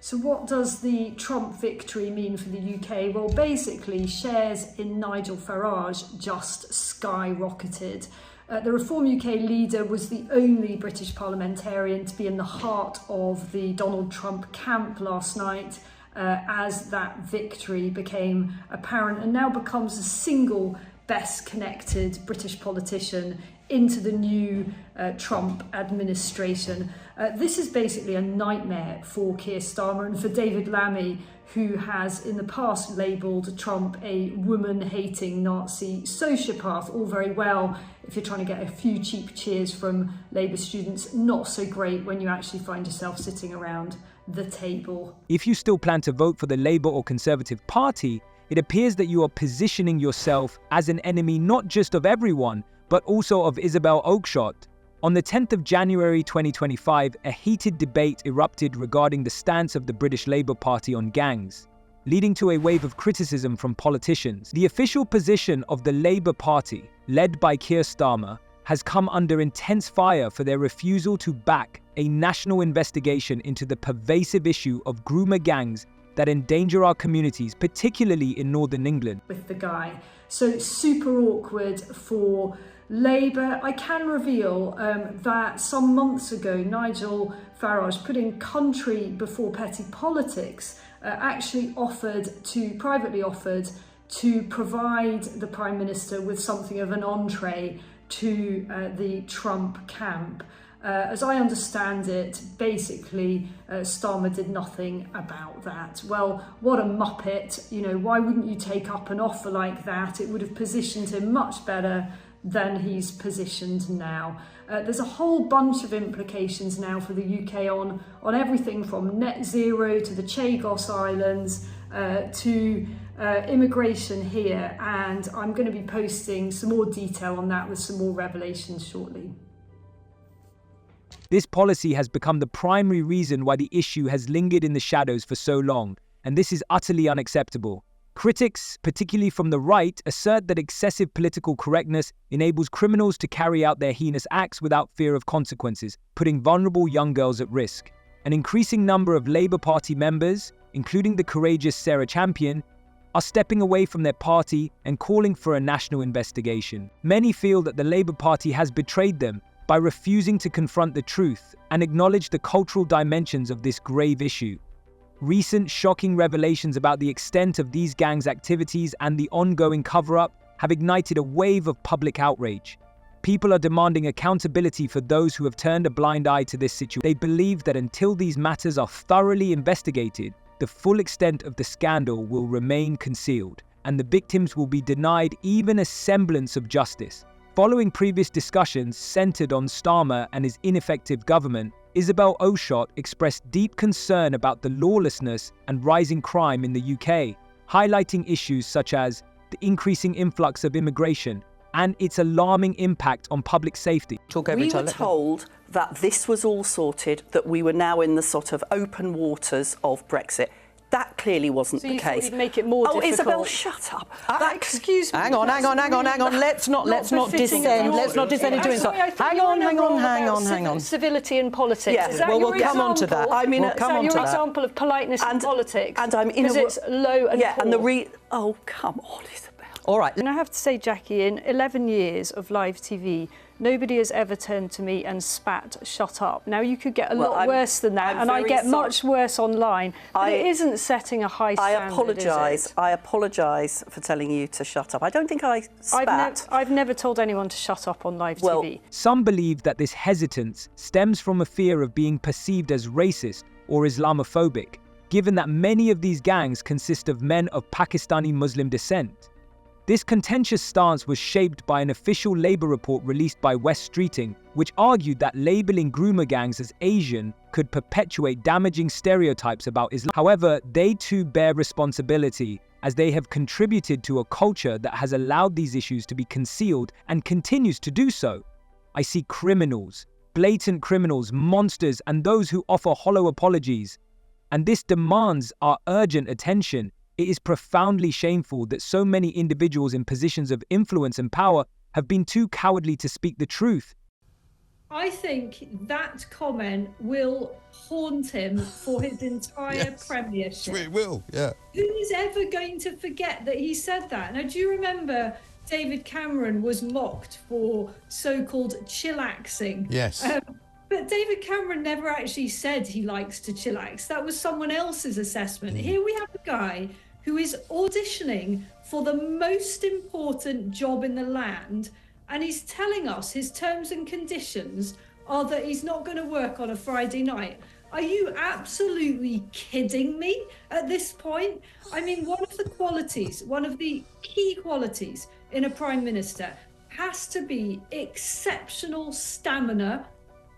So what does the Trump victory mean for the UK? Well, basically, shares in Nigel Farage just skyrocketed. The Reform UK leader was the only British parliamentarian to be in the heart of the Donald Trump camp last night as that victory became apparent, and now becomes the single best connected British politician into the new Trump administration. This is basically a nightmare for Keir Starmer and for David Lammy, who has in the past labelled Trump a woman-hating Nazi sociopath. All very well if you're trying to get a few cheap cheers from Labour students, not so great when you actually find yourself sitting around the table. If you still plan to vote for the Labour or Conservative Party, it appears that you are positioning yourself as an enemy not just of everyone, but also of Isabel Oakeshott. On the 10th of January 2025, a heated debate erupted regarding the stance of the British Labour Party on gangs, leading to a wave of criticism from politicians. The official position of the Labour Party, led by Keir Starmer, has come under intense fire for their refusal to back a national investigation into the pervasive issue of groomer gangs that endanger our communities, particularly in Northern England. With the guy. So it's super awkward for Labour. I can reveal that some months ago, Nigel Farage, putting country before petty politics, actually privately offered to provide the Prime Minister with something of an entree to the Trump camp. As I understand it, basically, Starmer did nothing about that. Well, what a muppet. You know, why wouldn't you take up an offer like that? It would have positioned him much better than he's positioned now. There's a whole bunch of implications now for the UK on everything from net zero to the Chagos Islands to immigration here. And I'm going to be posting some more detail on that with some more revelations shortly. This policy has become the primary reason why the issue has lingered in the shadows for so long, and this is utterly unacceptable. Critics, particularly from the right, assert that excessive political correctness enables criminals to carry out their heinous acts without fear of consequences, putting vulnerable young girls at risk. An increasing number of Labour Party members, including the courageous Sarah Champion, are stepping away from their party and calling for a national investigation. Many feel that the Labour Party has betrayed them by refusing to confront the truth and acknowledge the cultural dimensions of this grave issue. Recent shocking revelations about the extent of these gangs' activities and the ongoing cover-up have ignited a wave of public outrage. People are demanding accountability for those who have turned a blind eye to this situation. They believe that until these matters are thoroughly investigated, the full extent of the scandal will remain concealed, and the victims will be denied even a semblance of justice. Following previous discussions centered on Starmer and his ineffective government, Isabel Oakeshott expressed deep concern about the lawlessness and rising crime in the UK, highlighting issues such as the increasing influx of immigration and its alarming impact on public safety. We were told that this was all sorted, that we were now in the sort of open waters of Brexit. That clearly wasn't the case. You'd make it more difficult. Isabel, shut up. Excuse me. Hang on. Let's not descend. Let's not descend into insult. Hang on. Civility in politics. Yeah. Is that we'll come on to that. I mean, is that your example of politeness in politics? And I'm in because it's low and yeah. poor. And oh, come on, Isabel. All right. And I have to say, Jackie, in 11 years of live TV, nobody has ever turned to me and spat, "Shut up." Now, you could get a lot worse than that, and I get much worse online. But it isn't setting a high standard, is it? I apologise for telling you to shut up. I don't think I spat. I've never told anyone to shut up on live TV. Some believe that this hesitance stems from a fear of being perceived as racist or Islamophobic, given that many of these gangs consist of men of Pakistani Muslim descent. This contentious stance was shaped by an official Labour report released by West Streeting, which argued that labelling groomer gangs as Asian could perpetuate damaging stereotypes about Islam. However, they too bear responsibility, as they have contributed to a culture that has allowed these issues to be concealed and continues to do so. I see criminals, blatant criminals, monsters, and those who offer hollow apologies. And this demands our urgent attention. It is profoundly shameful that so many individuals in positions of influence and power have been too cowardly to speak the truth. I think that comment will haunt him for his entire premiership. It will, yeah. Who is ever going to forget that he said that? Now, do you remember David Cameron was mocked for so-called chillaxing? Yes. But David Cameron never actually said he likes to chillax. That was someone else's assessment. Here we have a guy who is auditioning for the most important job in the land, and he's telling us his terms and conditions are that he's not going to work on a Friday night. Are you absolutely kidding me at this point? I mean, one of the key qualities in a prime minister has to be exceptional stamina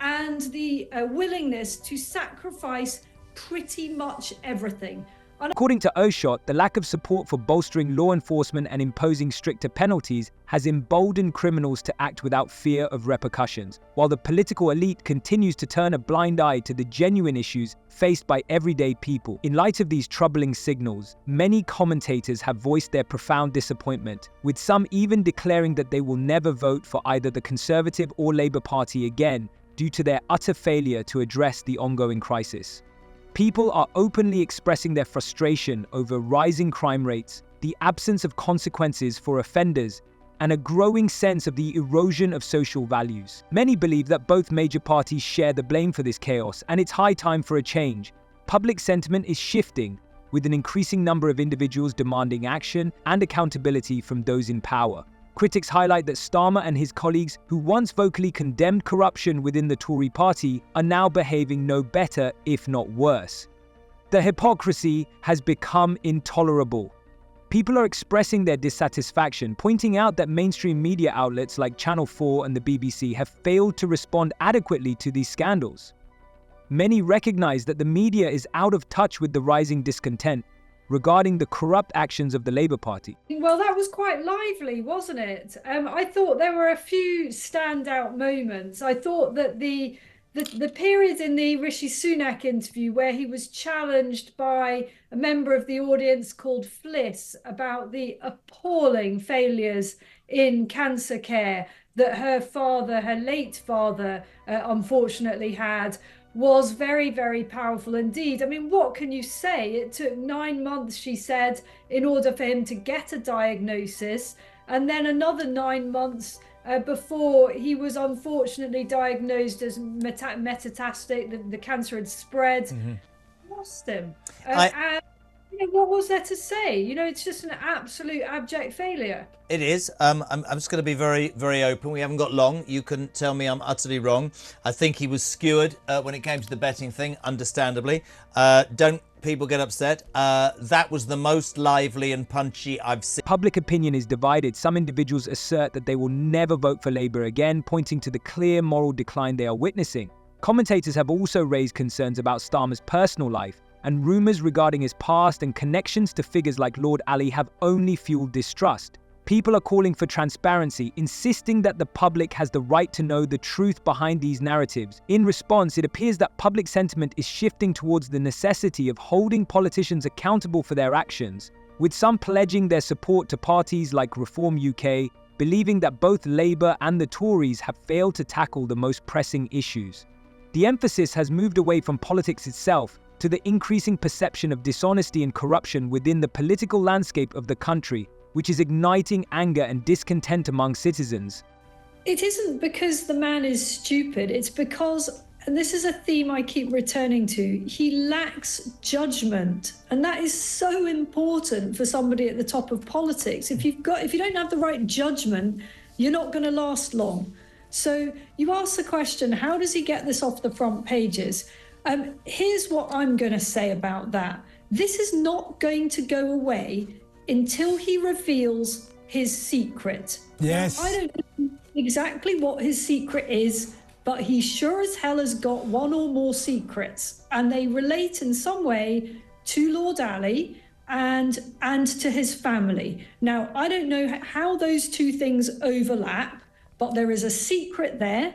and the willingness to sacrifice pretty much everything. According to Oakeshott, the lack of support for bolstering law enforcement and imposing stricter penalties has emboldened criminals to act without fear of repercussions, while the political elite continues to turn a blind eye to the genuine issues faced by everyday people. In light of these troubling signals, many commentators have voiced their profound disappointment, with some even declaring that they will never vote for either the Conservative or Labour Party again due to their utter failure to address the ongoing crisis. People are openly expressing their frustration over rising crime rates, the absence of consequences for offenders, and a growing sense of the erosion of social values. Many believe that both major parties share the blame for this chaos, and it's high time for a change. Public sentiment is shifting, with an increasing number of individuals demanding action and accountability from those in power. Critics highlight that Starmer and his colleagues, who once vocally condemned corruption within the Tory party, are now behaving no better, if not worse. The hypocrisy has become intolerable. People are expressing their dissatisfaction, pointing out that mainstream media outlets like Channel 4 and the BBC have failed to respond adequately to these scandals. Many recognize that the media is out of touch with the rising discontent regarding the corrupt actions of the Labour Party. Well, that was quite lively, wasn't it? I thought there were a few standout moments. I thought that the period in the Rishi Sunak interview where he was challenged by a member of the audience called Fliss about the appalling failures in cancer care that her late father, unfortunately had, was very, very powerful indeed. I mean, what can you say? It took 9 months, she said, in order for him to get a diagnosis, and then another 9 months before he was unfortunately diagnosed as metastatic. The cancer had spread. Lost him. And what was there to say? It's just an absolute abject failure. It is. I'm just going to be very, very open. We haven't got long. You can tell me I'm utterly wrong. I think he was skewered when it came to the betting thing, understandably. Don't people get upset? That was the most lively and punchy I've seen. Public opinion is divided. Some individuals assert that they will never vote for Labour again, pointing to the clear moral decline they are witnessing. Commentators have also raised concerns about Starmer's personal life, and rumours regarding his past and connections to figures like Lord Ali have only fueled distrust. People are calling for transparency, insisting that the public has the right to know the truth behind these narratives. In response, it appears that public sentiment is shifting towards the necessity of holding politicians accountable for their actions, with some pledging their support to parties like Reform UK, believing that both Labour and the Tories have failed to tackle the most pressing issues. The emphasis has moved away from politics itself to the increasing perception of dishonesty and corruption within the political landscape of the country, which is igniting anger and discontent among citizens. It isn't because the man is stupid, it's because, and this is a theme I keep returning to, he lacks judgment. And that is so important for somebody at the top of politics. If you don't have the right judgment, you're not going to last long. So you ask the question, how does he get this off the front pages? Here's what I'm going to say about that. This is not going to go away until he reveals his secret. Yes. Now, I don't know exactly what his secret is, but he sure as hell has got one or more secrets, and they relate in some way to Lord Ali and to his family. Now, I don't know how those two things overlap, but there is a secret there.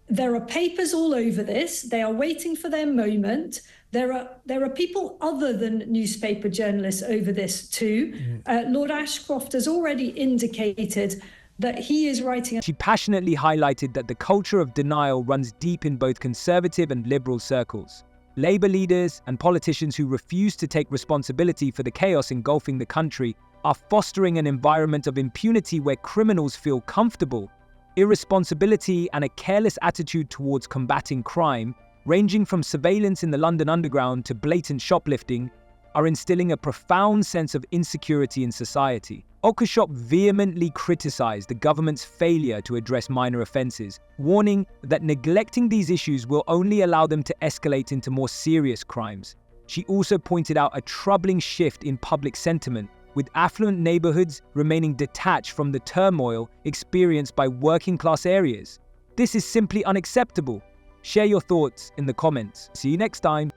There are papers all over this. They are waiting for their moment. There are people other than newspaper journalists over this too. Lord Ashcroft has already indicated that he is writing. She passionately highlighted that the culture of denial runs deep in both conservative and liberal circles. Labour leaders and politicians who refuse to take responsibility for the chaos engulfing the country are fostering an environment of impunity where criminals feel comfortable. Irresponsibility and a careless attitude towards combating crime, ranging from surveillance in the London Underground to blatant shoplifting, are instilling a profound sense of insecurity in society. Oakeshott vehemently criticised the government's failure to address minor offences, warning that neglecting these issues will only allow them to escalate into more serious crimes. She also pointed out a troubling shift in public sentiment, with affluent neighbourhoods remaining detached from the turmoil experienced by working-class areas. This is simply unacceptable. Share your thoughts in the comments. See you next time.